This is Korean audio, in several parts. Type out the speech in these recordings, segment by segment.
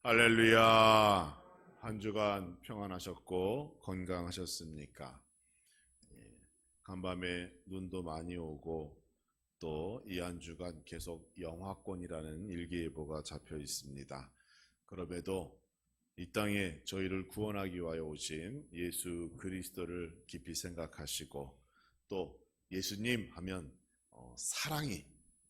할렐루야. 한 주간 평안하셨고 건강하셨습니까? 간밤에 눈도 많이 오고 또 이 한 주간 계속 영하권이라는 일기예보가 잡혀 있습니다. 그럼에도 이 땅에 저희를 구원하기 위하여 오신 예수 그리스도를 깊이 생각하시고 또 예수님 하면 사랑이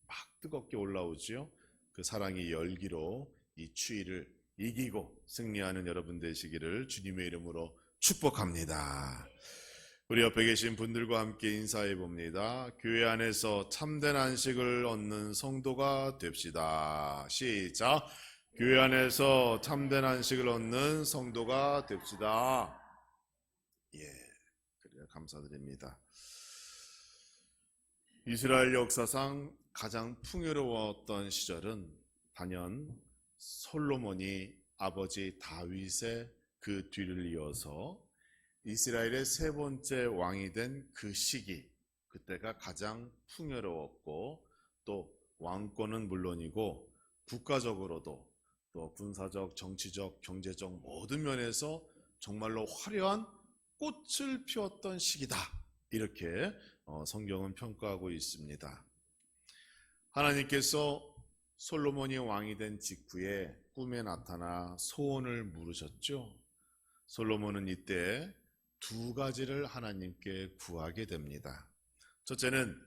막 뜨겁게 올라오지요. 그 사랑의 열기로 이 추위를 이기고 승리하는 여러분 되시기를 주님의 이름으로 축복합니다. 우리 옆에 계신 분들과 함께 인사해 봅니다. 교회 안에서 참된 안식을 얻는 성도가 됩시다. 시작. 교회 안에서 참된 안식을 얻는 성도가 됩시다. 그래요. 감사드립니다. 이스라엘 역사상 가장 풍요로웠던 시절은 단연 솔로몬이 아버지 다윗의 그 뒤를 이어서 이스라엘의 세 번째 왕이 된 그 시기, 그때가 가장 풍요로웠고 또 왕권은 물론이고 국가적으로도 또 군사적, 정치적, 경제적 모든 면에서 정말로 화려한 꽃을 피웠던 시기다. 이렇게 성경은 평가하고 있습니다. 하나님께서 솔로몬이 왕이 된 직후에 꿈에 나타나 소원을 물으셨죠. 솔로몬은 이때 두 가지를 하나님께 구하게 됩니다. 첫째는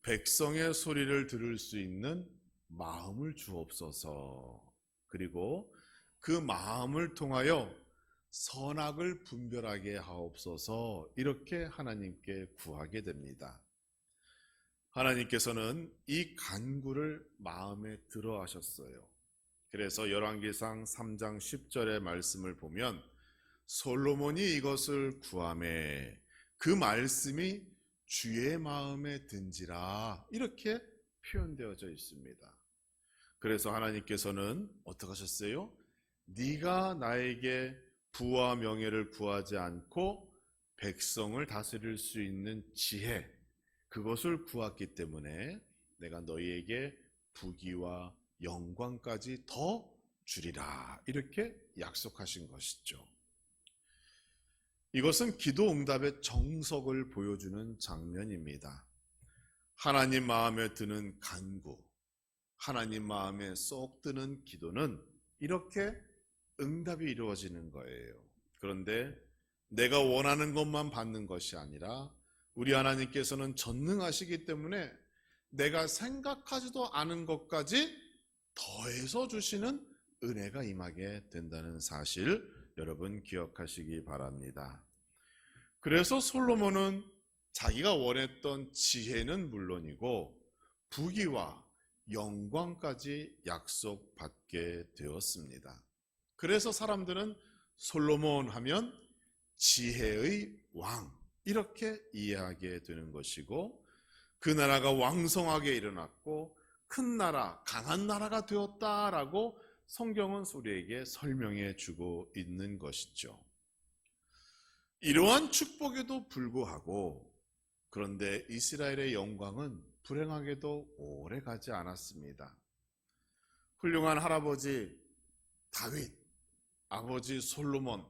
백성의 소리를 들을 수 있는 마음을 주옵소서. 그리고 그 마음을 통하여 선악을 분별하게 하옵소서. 이렇게 하나님께 구하게 됩니다. 하나님께서는 이 간구를 마음에 들어 하셨어요. 그래서 열왕기상 3장 10절의 말씀을 보면 솔로몬이 이것을 구하매 그 말씀이 주의 마음에 든지라 이렇게 표현되어져 있습니다. 그래서 하나님께서는 어떻게 하셨어요? 네가 나에게 부와 명예를 구하지 않고 백성을 다스릴 수 있는 지혜, 그것을 구했기 때문에 내가 너희에게 부귀와 영광까지 더 주리라 이렇게 약속하신 것이죠. 이것은 기도 응답의 정석을 보여주는 장면입니다. 하나님 마음에 드는 간구, 하나님 마음에 쏙 드는 기도는 이렇게 응답이 이루어지는 거예요. 그런데 내가 원하는 것만 받는 것이 아니라 우리 하나님께서는 전능하시기 때문에 내가 생각하지도 않은 것까지 더해서 주시는 은혜가 임하게 된다는 사실 여러분 기억하시기 바랍니다. 그래서 솔로몬은 자기가 원했던 지혜는 물론이고 부귀와 영광까지 약속받게 되었습니다. 그래서 사람들은 솔로몬 하면 지혜의 왕 이렇게 이해하게 되는 것이고 그 나라가 왕성하게 일어났고 큰 나라, 강한 나라가 되었다라고 성경은 우리에게 설명해 주고 있는 것이죠. 이러한 축복에도 불구하고 그런데 이스라엘의 영광은 불행하게도 오래 가지 않았습니다. 훌륭한 할아버지 다윗, 아버지 솔로몬,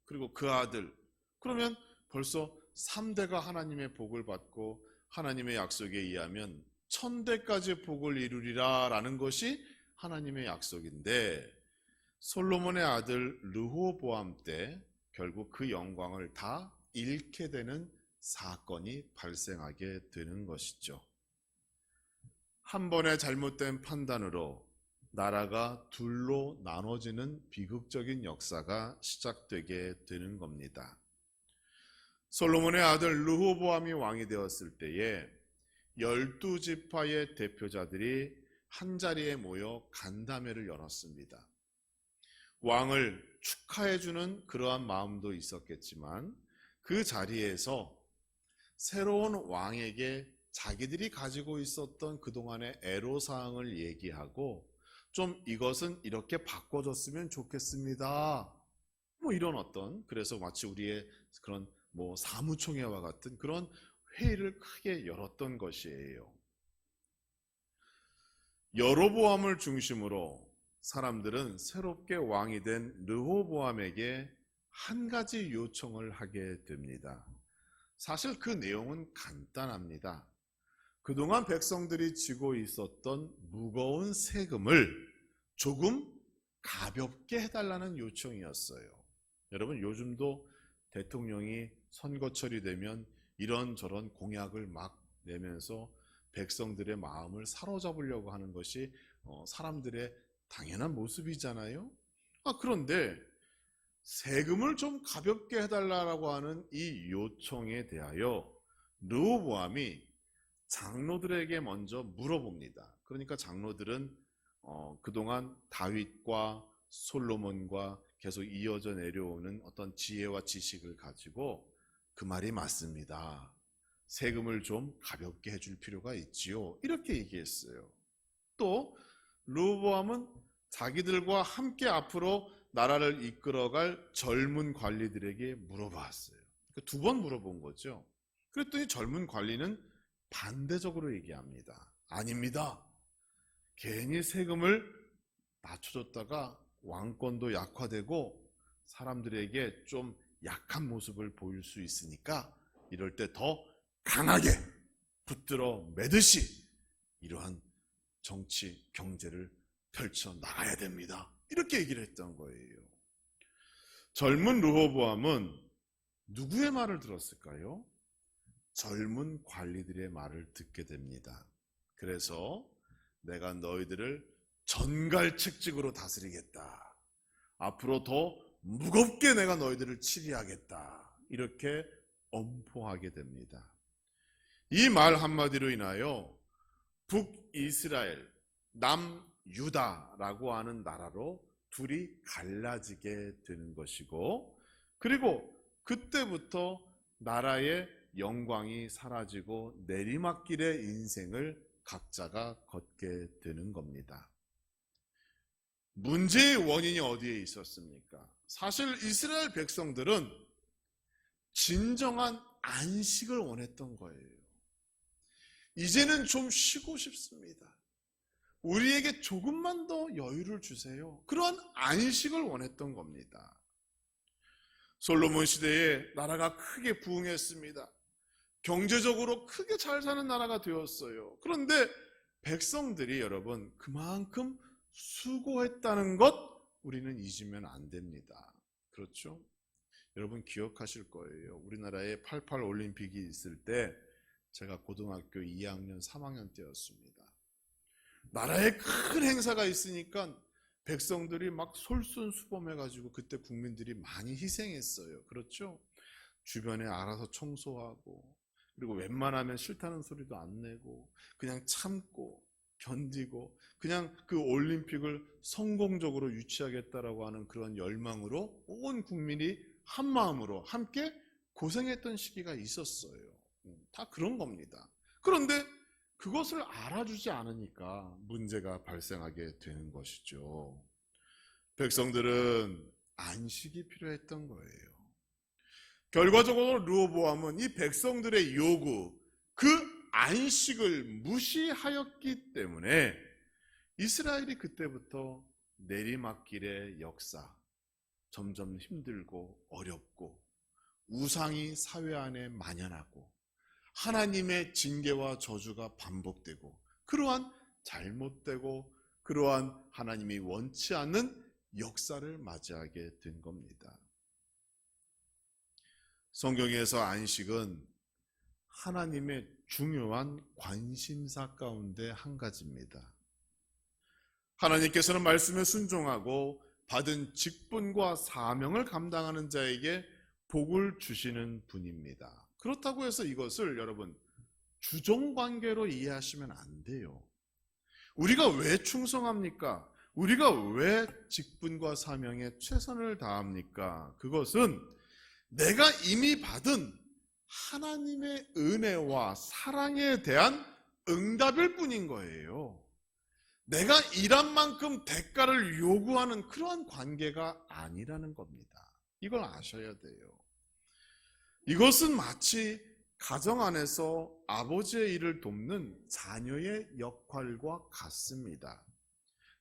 그리고 그 아들, 그러면 벌써 3대가 하나님의 복을 받고 하나님의 약속에 의하면 1000대까지 복을 이루리라 라는 것이 하나님의 약속인데 솔로몬의 아들 르호보암 때 결국 그 영광을 다 잃게 되는 사건이 발생하게 되는 것이죠. 한 번의 잘못된 판단으로 나라가 둘로 나눠지는 비극적인 역사가 시작되게 되는 겁니다. 솔로몬의 아들 르호보암이 왕이 되었을 때에 12지파의 대표자들이 한자리에 모여 간담회를 열었습니다. 왕을 축하해주는 그러한 마음도 있었겠지만 그 자리에서 새로운 왕에게 자기들이 가지고 있었던 그동안의 애로사항을 얘기하고 좀 이것은 이렇게 바꿔줬으면 좋겠습니다. 이런 그래서 마치 우리의 그런 사무총회와 같은 그런 회의를 크게 열었던 것이에요. 여로보암을 중심으로 사람들은 새롭게 왕이 된 르호보암에게 한 가지 요청을 하게 됩니다. 사실 그 내용은 간단합니다. 그동안 백성들이 지고 있었던 무거운 세금을 조금 가볍게 해달라는 요청이었어요. 여러분, 요즘도 대통령이 선거철이 되면 이런저런 공약을 막 내면서 백성들의 마음을 사로잡으려고 하는 것이 사람들의 당연한 모습이잖아요. 그런데 세금을 좀 가볍게 해달라고 하는 이 요청에 대하여 르호보암이 장로들에게 먼저 물어봅니다. 그러니까 장로들은 그동안 다윗과 솔로몬과 계속 이어져 내려오는 어떤 지혜와 지식을 가지고 그 말이 맞습니다. 세금을 좀 가볍게 해줄 필요가 있지요. 이렇게 얘기했어요. 또 르호보암은 자기들과 함께 앞으로 나라를 이끌어갈 젊은 관리들에게 물어봤어요. 두 번 물어본 거죠. 그랬더니 젊은 관리는 반대적으로 얘기합니다. 아닙니다. 괜히 세금을 낮춰줬다가 왕권도 약화되고 사람들에게 좀 약한 모습을 보일 수 있으니까 이럴 때 더 강하게 붙들어 매듯이 이러한 정치, 경제를 펼쳐 나가야 됩니다. 이렇게 얘기를 했던 거예요. 젊은 르호보암은 누구의 말을 들었을까요? 젊은 관리들의 말을 듣게 됩니다. 그래서 내가 너희들을 전갈책직으로 다스리겠다. 앞으로 더 무겁게 내가 너희들을 치리하겠다. 이렇게 엄포하게 됩니다. 이 말 한마디로 인하여 북이스라엘, 남유다라고 하는 나라로 둘이 갈라지게 되는 것이고, 그리고 그때부터 나라의 영광이 사라지고 내리막길의 인생을 각자가 걷게 되는 겁니다. 문제의 원인이 어디에 있었습니까? 사실 이스라엘 백성들은 진정한 안식을 원했던 거예요. 이제는 좀 쉬고 싶습니다. 우리에게 조금만 더 여유를 주세요. 그러한 안식을 원했던 겁니다. 솔로몬 시대에 나라가 크게 부흥했습니다. 경제적으로 크게 잘 사는 나라가 되었어요. 그런데 백성들이 여러분 그만큼 수고했다는 것 우리는 잊으면 안 됩니다. 그렇죠? 여러분 기억하실 거예요. 우리나라에 88 올림픽이 있을 때 제가 고등학교 2학년, 3학년 때였습니다. 나라에 큰 행사가 있으니까 백성들이 막 솔선수범해가지고 그때 국민들이 많이 희생했어요. 그렇죠? 주변에 알아서 청소하고 그리고 웬만하면 싫다는 소리도 안 내고 그냥 참고 견디고 그냥 그 올림픽을 성공적으로 유치하겠다라고 하는 그런 열망으로 온 국민이 한 마음으로 함께 고생했던 시기가 있었어요. 다 그런 겁니다. 그런데 그것을 알아주지 않으니까 문제가 발생하게 되는 것이죠. 백성들은 안식이 필요했던 거예요. 결과적으로 르호보암은 이 백성들의 요구, 그 안식을 무시하였기 때문에 이스라엘이 그때부터 내리막길의 역사, 점점 힘들고 어렵고 우상이 사회 안에 만연하고 하나님의 징계와 저주가 반복되고 그러한 잘못되고 그러한 하나님이 원치 않는 역사를 맞이하게 된 겁니다. 성경에서 안식은 하나님의 중요한 관심사 가운데 한 가지입니다. 하나님께서는 말씀에 순종하고 받은 직분과 사명을 감당하는 자에게 복을 주시는 분입니다. 그렇다고 해서 이것을 여러분 주종관계로 이해하시면 안 돼요. 우리가 왜 충성합니까? 우리가 왜 직분과 사명에 최선을 다합니까? 그것은 내가 이미 받은 하나님의 은혜와 사랑에 대한 응답일 뿐인 거예요. 내가 일한 만큼 대가를 요구하는 그러한 관계가 아니라는 겁니다. 이걸 아셔야 돼요. 이것은 마치 가정 안에서 아버지의 일을 돕는 자녀의 역할과 같습니다.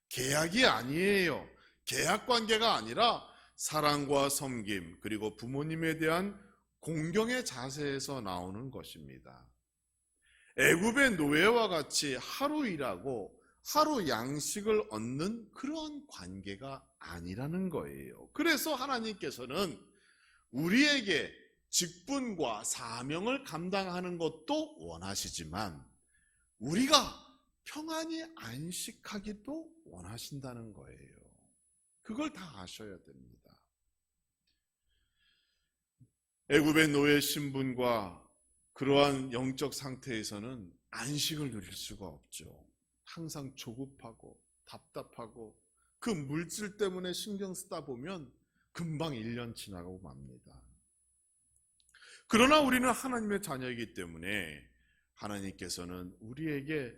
계약이 아니에요. 계약 관계가 아니라 사랑과 섬김, 그리고 부모님에 대한 공경의 자세에서 나오는 것입니다. 애굽의 노예와 같이 하루 일하고 하루 양식을 얻는 그런 관계가 아니라는 거예요. 그래서 하나님께서는 우리에게 직분과 사명을 감당하는 것도 원하시지만 우리가 평안히 안식하기도 원하신다는 거예요. 그걸 다 아셔야 됩니다. 애굽의 노예 신분과 그러한 영적 상태에서는 안식을 누릴 수가 없죠. 항상 조급하고 답답하고 그 물질 때문에 신경 쓰다 보면 금방 1년 지나가고 맙니다. 그러나 우리는 하나님의 자녀이기 때문에 하나님께서는 우리에게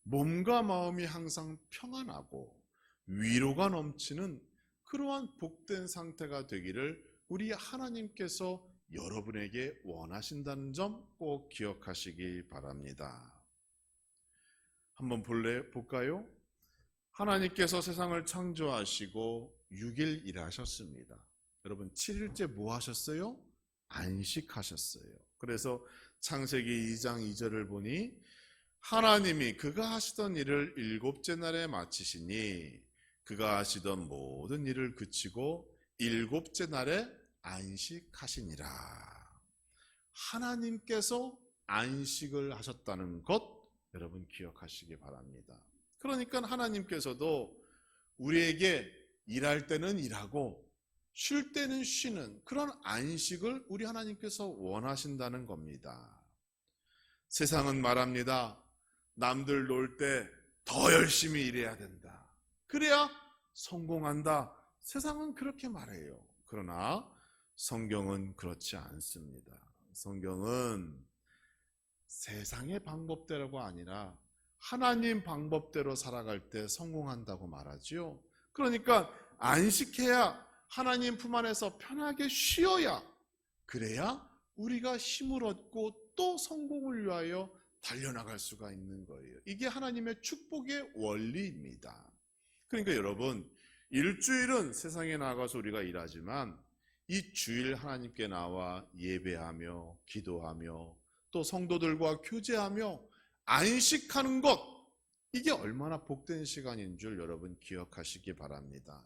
몸과 마음이 항상 평안하고 위로가 넘치는 그러한 복된 상태가 되기를 우리 하나님께서 여러분에게 원하신다는 점 꼭 기억하시기 바랍니다. 한번 볼까요? 하나님께서 세상을 창조하시고 6일 일하셨습니다. 여러분 7일째 뭐 하셨어요? 안식하셨어요. 그래서 창세기 2장 2절을 보니 하나님이 그가 하시던 일을 7째 날에 마치시니 그가 하시던 모든 일을 그치고 7째 날에 안식하시니라. 하나님께서 안식을 하셨다는 것 여러분 기억하시기 바랍니다. 그러니까 하나님께서도 우리에게 일할 때는 일하고 쉴 때는 쉬는 그런 안식을 우리 하나님께서 원하신다는 겁니다. 세상은 말합니다. 남들 놀 때 더 열심히 일해야 된다. 그래야 성공한다. 세상은 그렇게 말해요. 그러나 성경은 그렇지 않습니다. 성경은 세상의 방법대로가 아니라 하나님 방법대로 살아갈 때 성공한다고 말하지요. 그러니까 안식해야 하나님 품 안에서 편하게 쉬어야 그래야 우리가 힘을 얻고 또 성공을 위하여 달려나갈 수가 있는 거예요. 이게 하나님의 축복의 원리입니다. 그러니까 여러분 일주일은 세상에 나가서 우리가 일하지만 이 주일 하나님께 나와 예배하며 기도하며 또 성도들과 교제하며 안식하는 것 이게 얼마나 복된 시간인 줄 여러분 기억하시기 바랍니다.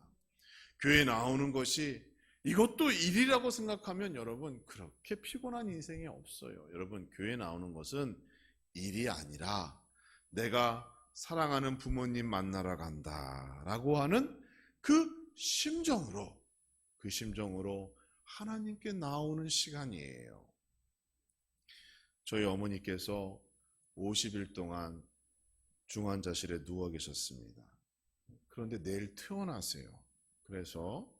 교회 나오는 것이 이것도 일이라고 생각하면 여러분 그렇게 피곤한 인생이 없어요. 여러분 교회 나오는 것은 일이 아니라 내가 사랑하는 부모님 만나러 간다라고 하는 그 심정으로 하나님께 나오는 시간이에요. 저희 어머니께서 50일 동안 중환자실에 누워 계셨습니다. 그런데 내일 퇴원하세요. 그래서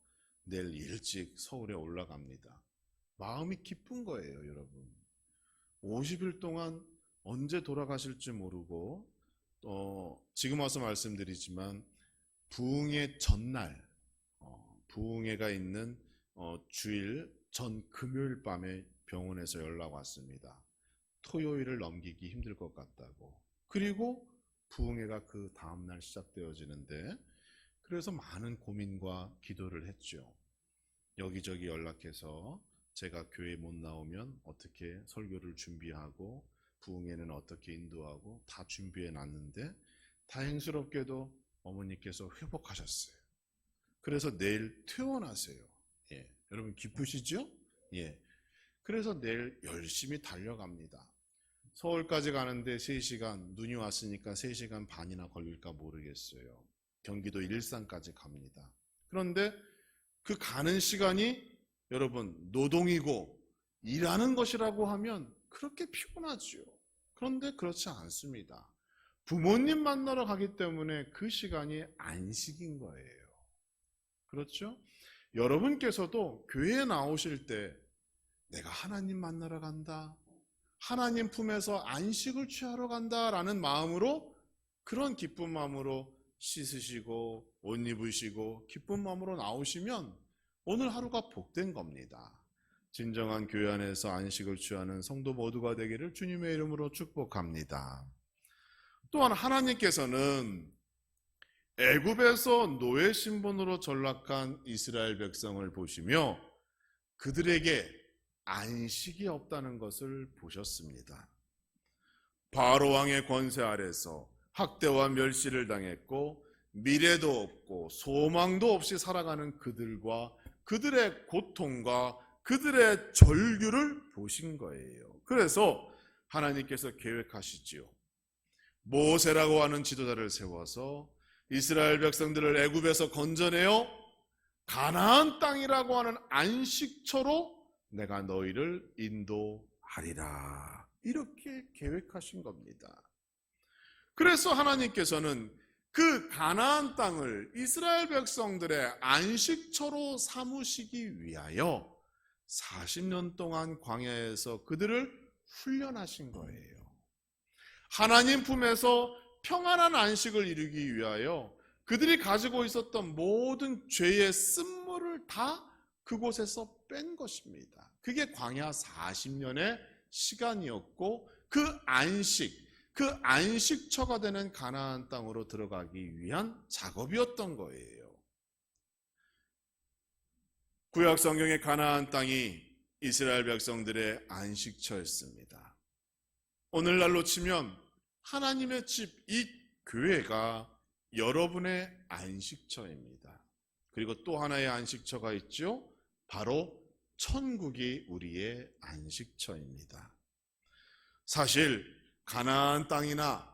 내일 일찍 서울에 올라갑니다. 마음이 기쁜 거예요, 여러분. 50일 동안 언제 돌아가실지 모르고 지금 와서 말씀드리지만 부흥회 전날 부흥회가 있는 주일 전 금요일 밤에 병원에서 연락 왔습니다. 토요일을 넘기기 힘들 것 같다고. 그리고 부흥회가 그 다음날 시작되어지는데 그래서 많은 고민과 기도를 했죠. 여기저기 연락해서 제가 교회 못 나오면 어떻게 설교를 준비하고 부흥회는 어떻게 인도하고 다 준비해 놨는데 다행스럽게도 어머니께서 회복하셨어요. 그래서 내일 퇴원하세요. 예, 여러분 기쁘시죠? 예. 그래서 내일 열심히 달려갑니다. 서울까지 가는데 3시간, 눈이 왔으니까 3시간 반이나 걸릴까 모르겠어요. 경기도 일산까지 갑니다. 그런데 그 가는 시간이 여러분 노동이고 일하는 것이라고 하면 그렇게 피곤하죠. 그런데 그렇지 않습니다. 부모님 만나러 가기 때문에 그 시간이 안식인 거예요. 그렇죠? 여러분께서도 교회에 나오실 때 내가 하나님 만나러 간다. 하나님 품에서 안식을 취하러 간다라는 마음으로 그런 기쁜 마음으로 씻으시고 옷 입으시고 기쁜 마음으로 나오시면 오늘 하루가 복된 겁니다. 진정한 교회 안에서 안식을 취하는 성도 모두가 되기를 주님의 이름으로 축복합니다. 또한 하나님께서는 애굽에서 노예 신분으로 전락한 이스라엘 백성을 보시며 그들에게 안식이 없다는 것을 보셨습니다. 바로 왕의 권세 아래서 학대와 멸시를 당했고 미래도 없고 소망도 없이 살아가는 그들과 그들의 고통과 그들의 절규를 보신 거예요. 그래서 하나님께서 계획하시지요. 모세라고 하는 지도자를 세워서 이스라엘 백성들을 애굽에서 건져내어 가나안 땅이라고 하는 안식처로 내가 너희를 인도하리라. 이렇게 계획하신 겁니다. 그래서 하나님께서는 그 가나안 땅을 이스라엘 백성들의 안식처로 삼으시기 위하여 40년 동안 광야에서 그들을 훈련하신 거예요. 하나님 품에서 평안한 안식을 이루기 위하여 그들이 가지고 있었던 모든 죄의 쓴물을 다 그곳에서 뺀 것입니다. 그게 광야 40년의 시간이었고 그 안식처가 되는 가나안 땅으로 들어가기 위한 작업이었던 거예요. 구약 성경의 가나안 땅이 이스라엘 백성들의 안식처였습니다. 오늘날로 치면 하나님의 집, 이 교회가 여러분의 안식처입니다. 그리고 또 하나의 안식처가 있죠. 바로 천국이 우리의 안식처입니다. 사실 가나안 땅이나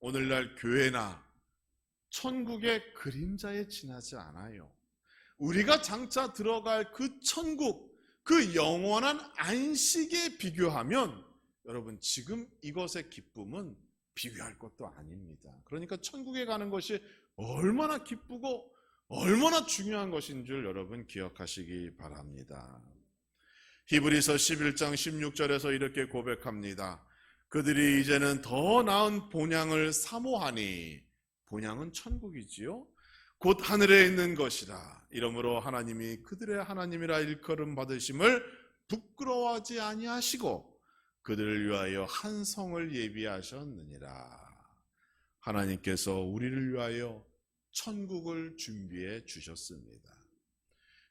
오늘날 교회나 천국의 그림자에 지나지 않아요. 우리가 장차 들어갈 그 천국, 그 영원한 안식에 비교하면 여러분 지금 이것의 기쁨은 비교할 것도 아닙니다. 그러니까 천국에 가는 것이 얼마나 기쁘고 얼마나 중요한 것인 줄 여러분 기억하시기 바랍니다. 히브리서 11장 16절에서 이렇게 고백합니다. 그들이 이제는 더 나은 본향을 사모하니, 본향은 천국이지요. 곧 하늘에 있는 것이라. 이러므로 하나님이 그들의 하나님이라 일컬음 받으심을 부끄러워하지 아니하시고 그들을 위하여 한 성을 예비하셨느니라. 하나님께서 우리를 위하여 천국을 준비해 주셨습니다.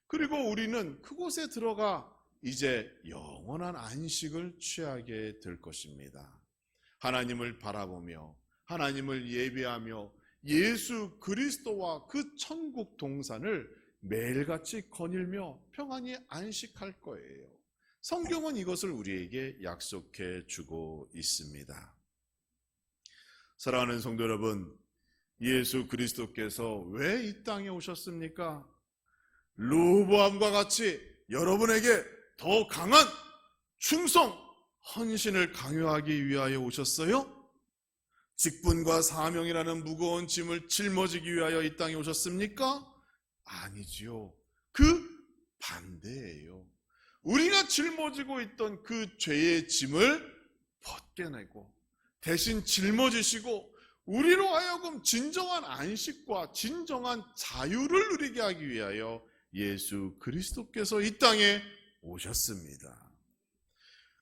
그리고 우리는 그곳에 들어가 이제 영원한 안식을 취하게 될 것입니다. 하나님을 바라보며 하나님을 예배하며 예수 그리스도와 그 천국 동산을 매일같이 거닐며 평안히 안식할 거예요. 성경은 이것을 우리에게 약속해 주고 있습니다. 사랑하는 성도 여러분, 예수 그리스도께서 왜 이 땅에 오셨습니까? 르호보암과 같이 여러분에게 더 강한 충성, 헌신을 강요하기 위하여 오셨어요? 직분과 사명이라는 무거운 짐을 짊어지기 위하여 이 땅에 오셨습니까? 아니지요. 그 반대예요. 우리가 짊어지고 있던 그 죄의 짐을 벗겨내고 대신 짊어지시고 우리로 하여금 진정한 안식과 진정한 자유를 누리게 하기 위하여 예수 그리스도께서 이 땅에 오셨습니다.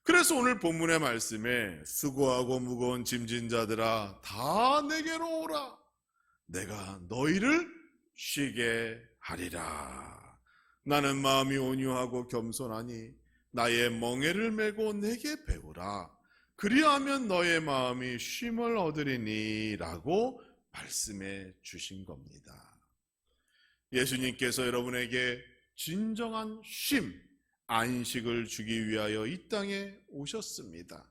그래서 오늘 본문의 말씀에 수고하고 무거운 짐진 자들아 다 내게로 오라. 내가 너희를 쉬게 하리라. 나는 마음이 온유하고 겸손하니 나의 멍에를 메고 내게 배우라. 그리하면 너의 마음이 쉼을 얻으리니 라고 말씀해 주신 겁니다. 예수님께서 여러분에게 진정한 쉼, 안식을 주기 위하여 이 땅에 오셨습니다.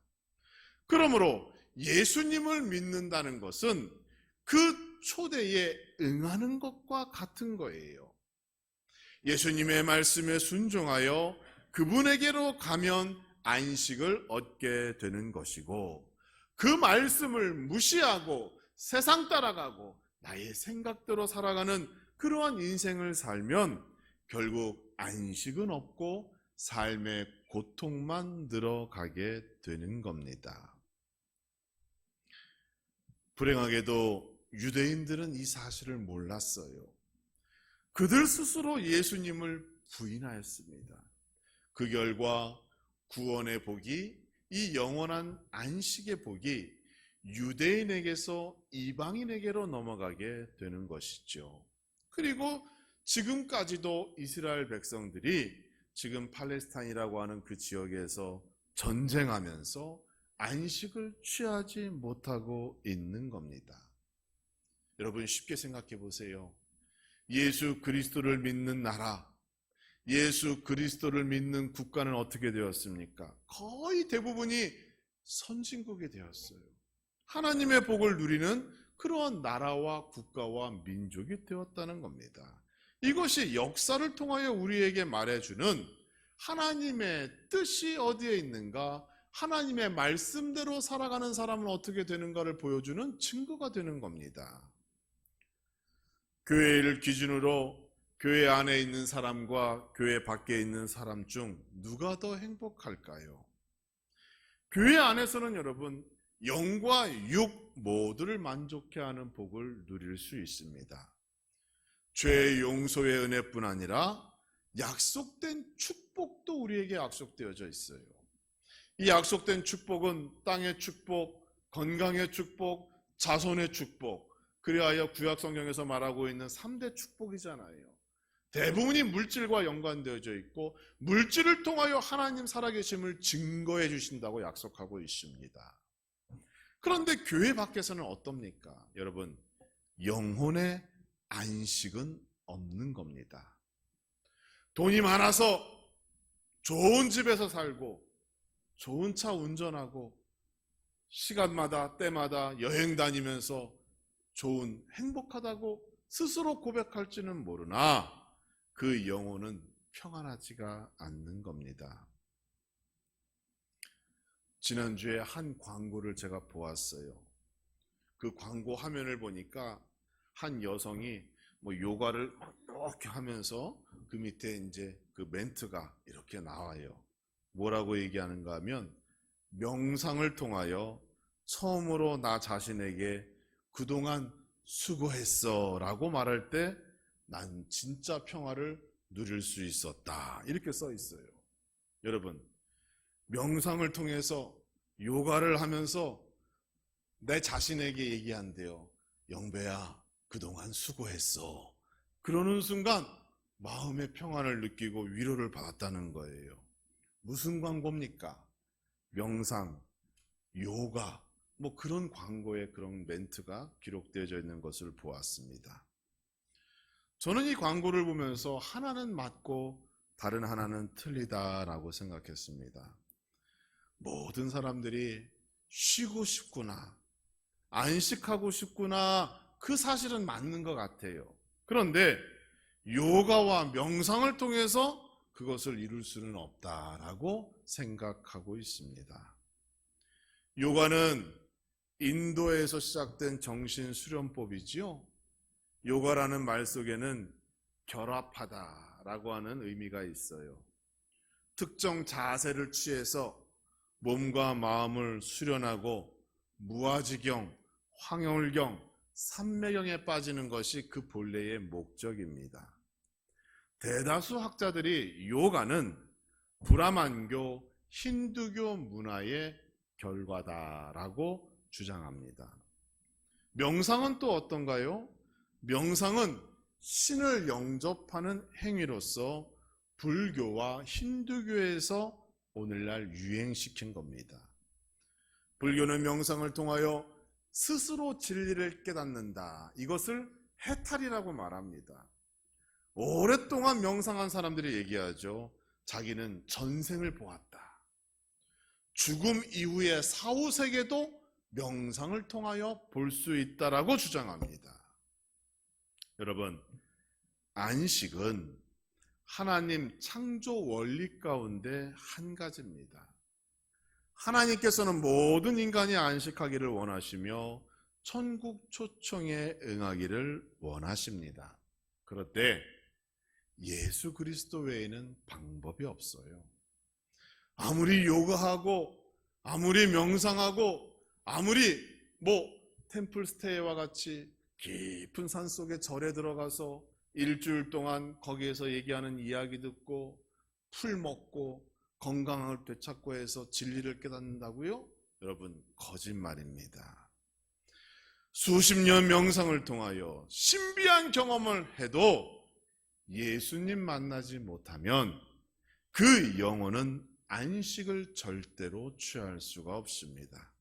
그러므로 예수님을 믿는다는 것은 그 초대에 응하는 것과 같은 거예요. 예수님의 말씀에 순종하여 그분에게로 가면 안식을 얻게 되는 것이고, 그 말씀을 무시하고 세상 따라가고 나의 생각대로 살아가는 그러한 인생을 살면 결국 안식은 없고 삶의 고통만 늘어가게 되는 겁니다. 불행하게도 유대인들은 이 사실을 몰랐어요. 그들 스스로 예수님을 부인하였습니다. 그 결과 구원의 복이, 이 영원한 안식의 복이 유대인에게서 이방인에게로 넘어가게 되는 것이죠. 그리고 지금까지도 이스라엘 백성들이 지금 팔레스타인이라고 하는 그 지역에서 전쟁하면서 안식을 취하지 못하고 있는 겁니다. 여러분 쉽게 생각해 보세요. 예수 그리스도를 믿는 나라, 예수 그리스도를 믿는 국가는 어떻게 되었습니까? 거의 대부분이 선진국이 되었어요. 하나님의 복을 누리는 그러한 나라와 국가와 민족이 되었다는 겁니다. 이것이 역사를 통하여 우리에게 말해주는 하나님의 뜻이 어디에 있는가, 하나님의 말씀대로 살아가는 사람은 어떻게 되는가를 보여주는 증거가 되는 겁니다. 교회를 기준으로 교회 안에 있는 사람과 교회 밖에 있는 사람 중 누가 더 행복할까요? 교회 안에서는 여러분 영과 육 모두를 만족해 하는 복을 누릴 수 있습니다. 죄 용서의 은혜뿐 아니라 약속된 축복도 우리에게 약속되어져 있어요. 이 약속된 축복은 땅의 축복, 건강의 축복, 자손의 축복, 그리하여 구약 성경에서 말하고 있는 3대 축복이잖아요. 대부분이 물질과 연관되어져 있고 물질을 통하여 하나님 살아계심을 증거해 주신다고 약속하고 있습니다. 그런데 교회 밖에서는 어떻습니까? 여러분, 영혼의 안식은 없는 겁니다. 돈이 많아서 좋은 집에서 살고 좋은 차 운전하고 시간마다 때마다 여행 다니면서 좋은 행복하다고 스스로 고백할지는 모르나 그 영혼은 평안하지가 않는 겁니다. 지난주에 한 광고를 제가 보았어요. 그 광고 화면을 보니까 한 여성이 요가를 이렇게 하면서 그 밑에 이제 그 멘트가 이렇게 나와요. 뭐라고 얘기하는가 하면 명상을 통하여 처음으로 나 자신에게 그동안 수고했어 라고 말할 때 난 진짜 평화를 누릴 수 있었다 이렇게 써 있어요. 여러분, 명상을 통해서 요가를 하면서 내 자신에게 얘기한대요. 영배야, 그동안 수고했어. 그러는 순간 마음의 평안을 느끼고 위로를 받았다는 거예요. 무슨 광고입니까? 명상, 요가, 그런 광고에 그런 멘트가 기록되어져 있는 것을 보았습니다. 저는 이 광고를 보면서 하나는 맞고 다른 하나는 틀리다라고 생각했습니다. 모든 사람들이 쉬고 싶구나, 안식하고 싶구나, 그 사실은 맞는 것 같아요. 그런데 요가와 명상을 통해서 그것을 이룰 수는 없다라고 생각하고 있습니다. 요가는 인도에서 시작된 정신수련법이지요. 요가라는 말 속에는 결합하다라고 하는 의미가 있어요. 특정 자세를 취해서 몸과 마음을 수련하고 무아지경, 황홀경, 삼매경에 빠지는 것이 그 본래의 목적입니다. 대다수 학자들이 요가는 브라만교, 힌두교 문화의 결과다라고 주장합니다. 명상은 또 어떤가요? 명상은 신을 영접하는 행위로서 불교와 힌두교에서 오늘날 유행시킨 겁니다. 불교는 명상을 통하여 스스로 진리를 깨닫는다. 이것을 해탈이라고 말합니다. 오랫동안 명상한 사람들이 얘기하죠. 자기는 전생을 보았다. 죽음 이후의 사후세계도 명상을 통하여 볼 수 있다라고 주장합니다. 여러분, 안식은 하나님 창조 원리 가운데 한 가지입니다. 하나님께서는 모든 인간이 안식하기를 원하시며 천국 초청에 응하기를 원하십니다. 그런데 예수 그리스도 외에는 방법이 없어요. 아무리 요가하고 아무리 명상하고 아무리 템플스테이와 같이 깊은 산속에 절에 들어가서 일주일 동안 거기에서 얘기하는 이야기 듣고 풀 먹고 건강을 되찾고 해서 진리를 깨닫는다고요? 여러분, 거짓말입니다. 수십 년 명상을 통하여 신비한 경험을 해도 예수님 만나지 못하면 그 영혼은 안식을 절대로 취할 수가 없습니다.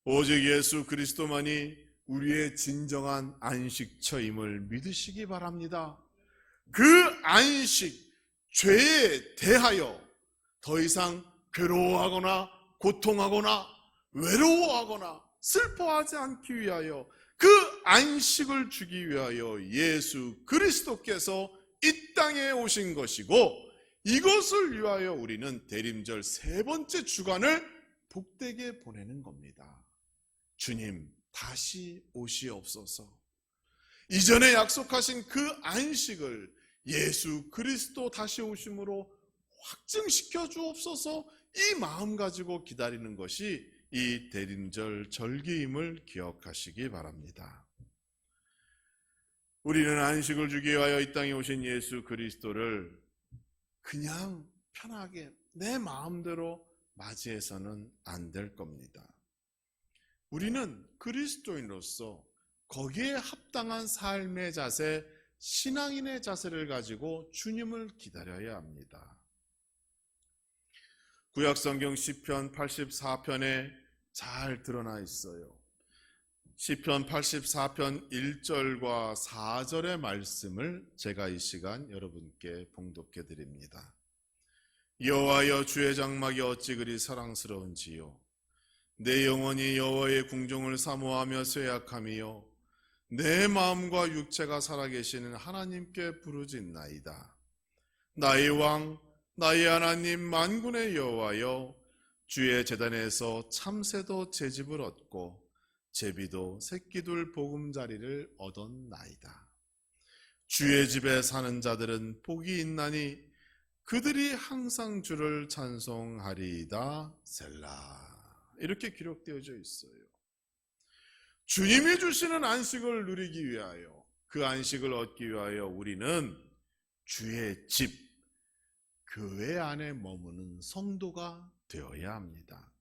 오직 예수 그리스도만이 우리의 진정한 안식처임을 믿으시기 바랍니다. 그 안식, 죄에 대하여 더 이상 괴로워하거나 고통하거나 외로워하거나 슬퍼하지 않기 위하여 그 안식을 주기 위하여 예수 그리스도께서 이 땅에 오신 것이고, 이것을 위하여 우리는 대림절 세 번째 주간을 복되게 보내는 겁니다. 주님 다시 오시옵소서. 이전에 약속하신 그 안식을 예수 그리스도 다시 오심으로 확증시켜 주옵소서. 이 마음 가지고 기다리는 것이 이 대림절 절기임을 기억하시기 바랍니다. 우리는 안식을 주기 위하여 이 땅에 오신 예수 그리스도를 그냥 편하게 내 마음대로 맞이해서는 안 될 겁니다. 우리는 그리스도인으로서 거기에 합당한 삶의 자세, 신앙인의 자세를 가지고 주님을 기다려야 합니다. 구약성경 시편 84편에 잘 드러나 있어요. 시편 84편 1절과 4절의 말씀을 제가 이 시간 여러분께 봉독해 드립니다. 여호와여, 주의 장막이 어찌 그리 사랑스러운지요. 내 영혼이 여호와의 궁종을 사모하며 쇠약함이요, 내 마음과 육체가 살아계시는 하나님께 부르짖나이다. 나의 왕, 나의 하나님, 만군의 여호와여, 주의 제단에서 참새도 제집을 얻고 제비도 새끼둘 보금자리를 얻었나이다. 주의 집에 사는 자들은 복이 있나니 그들이 항상 주를 찬송하리이다. 셀라. 이렇게 기록되어져 있어요. 주님이 주시는 안식을 누리기 위하여, 그 안식을 얻기 위하여 우리는 주의 집, 교회 안에 머무는 성도가 되어야 합니다.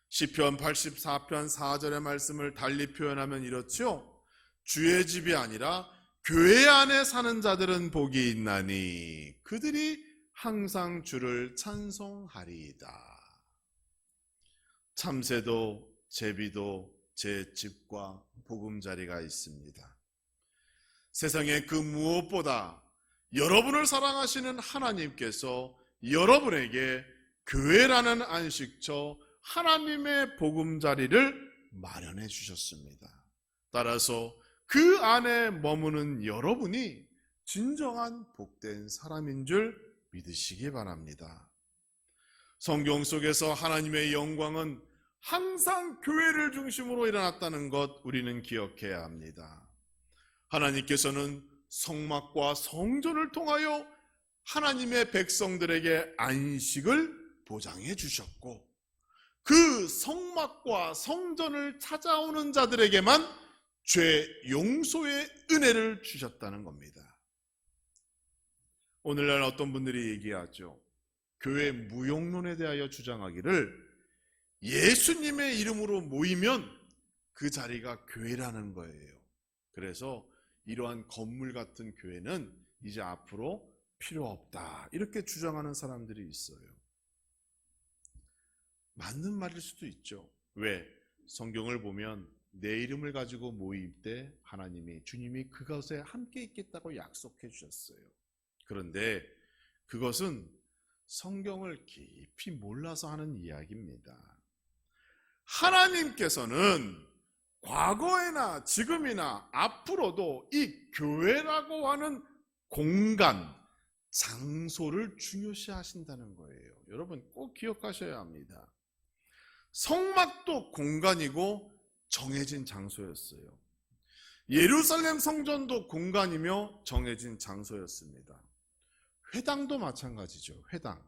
시편 84편 4절의 말씀을 달리 표현하면 이렇죠. 주의 집이 아니라 교회 안에 사는 자들은 복이 있나니 그들이 항상 주를 찬송하리이다. 참새도 제비도 제 집과 보금자리가 있습니다. 세상에 그 무엇보다 여러분을 사랑하시는 하나님께서 여러분에게 교회라는 안식처, 하나님의 보금자리를 마련해 주셨습니다. 따라서 그 안에 머무는 여러분이 진정한 복된 사람인 줄 믿으시기 바랍니다. 성경 속에서 하나님의 영광은 항상 교회를 중심으로 일어났다는 것 우리는 기억해야 합니다. 하나님께서는 성막과 성전을 통하여 하나님의 백성들에게 안식을 보장해 주셨고, 그 성막과 성전을 찾아오는 자들에게만 죄 용서의 은혜를 주셨다는 겁니다. 오늘날 어떤 분들이 얘기하죠. 교회 무용론에 대하여 주장하기를 예수님의 이름으로 모이면 그 자리가 교회라는 거예요. 그래서 이러한 건물 같은 교회는 이제 앞으로 필요 없다, 이렇게 주장하는 사람들이 있어요. 맞는 말일 수도 있죠. 왜? 성경을 보면 내 이름을 가지고 모일 때 하나님이, 주님이 그것에 함께 있겠다고 약속해 주셨어요. 그런데 그것은 성경을 깊이 몰라서 하는 이야기입니다. 하나님께서는 과거에나 지금이나 앞으로도 이 교회라고 하는 공간, 장소를 중요시 하신다는 거예요. 여러분 꼭 기억하셔야 합니다. 성막도 공간이고 정해진 장소였어요. 예루살렘 성전도 공간이며 정해진 장소였습니다. 회당도 마찬가지죠. 회당.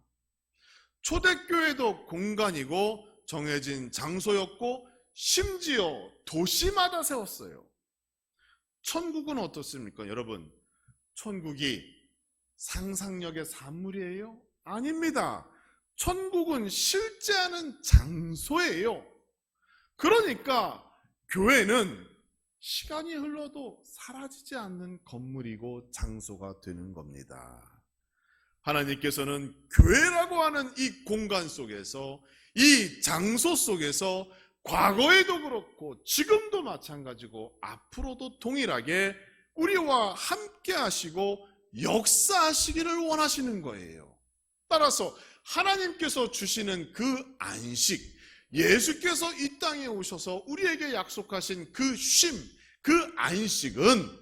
초대교회도 공간이고 정해진 장소였고, 심지어 도시마다 세웠어요. 천국은 어떻습니까? 여러분, 천국이 상상력의 산물이에요? 아닙니다. 천국은 실제 하는 장소예요. 그러니까 교회는 시간이 흘러도 사라지지 않는 건물이고 장소가 되는 겁니다. 하나님께서는 교회라고 하는 이 공간 속에서, 이 장소 속에서 과거에도 그렇고 지금도 마찬가지고 앞으로도 동일하게 우리와 함께 하시고 역사하시기를 원하시는 거예요. 따라서 하나님께서 주시는 그 안식, 예수께서 이 땅에 오셔서 우리에게 약속하신 그 쉼, 그 안식은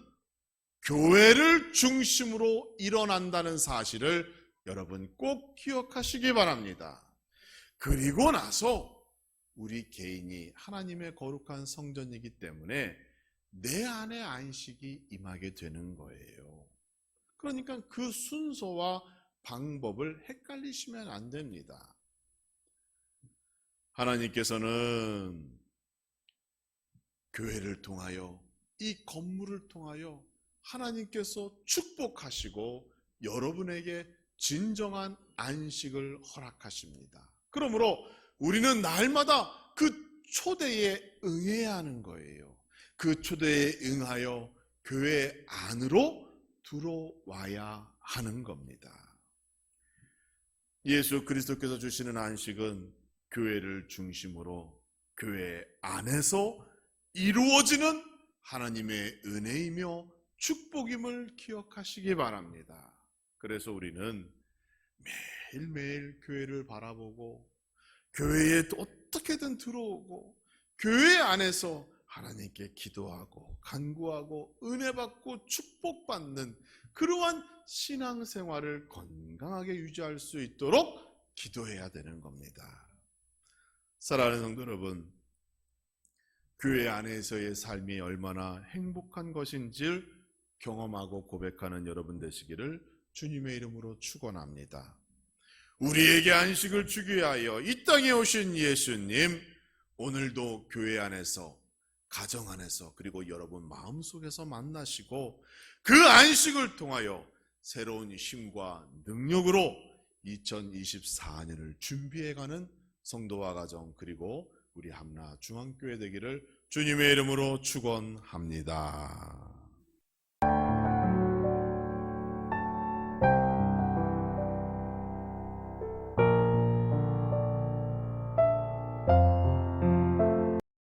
교회를 중심으로 일어난다는 사실을 여러분 꼭 기억하시기 바랍니다. 그리고 나서 우리 개인이 하나님의 거룩한 성전이기 때문에 내 안에 안식이 임하게 되는 거예요. 그러니까 그 순서와 방법을 헷갈리시면 안 됩니다. 하나님께서는 교회를 통하여, 이 건물을 통하여 하나님께서 축복하시고 여러분에게 진정한 안식을 허락하십니다. 그러므로 우리는 날마다 그 초대에 응해야 하는 거예요. 그 초대에 응하여 교회 안으로 들어와야 하는 겁니다. 예수 그리스도께서 주시는 안식은 교회를 중심으로 교회 안에서 이루어지는 하나님의 은혜이며 축복임을 기억하시기 바랍니다. 그래서 우리는 매일매일 교회를 바라보고 교회에 어떻게든 들어오고 교회 안에서 하나님께 기도하고 간구하고 은혜받고 축복받는 그러한 신앙생활을 건강하게 유지할 수 있도록 기도해야 되는 겁니다. 사랑하는 성도 여러분, 교회 안에서의 삶이 얼마나 행복한 것인지를 경험하고 고백하는 여러분 되시기를 주님의 이름으로 축원합니다. 우리에게 안식을 주기 위하여 이 땅에 오신 예수님, 오늘도 교회 안에서, 가정 안에서, 그리고 여러분 마음속에서 만나시고 그 안식을 통하여 새로운 힘과 능력으로 2024년을 준비해가는 성도와 가정, 그리고 우리 함나 중앙교회 되기를 주님의 이름으로 축원합니다.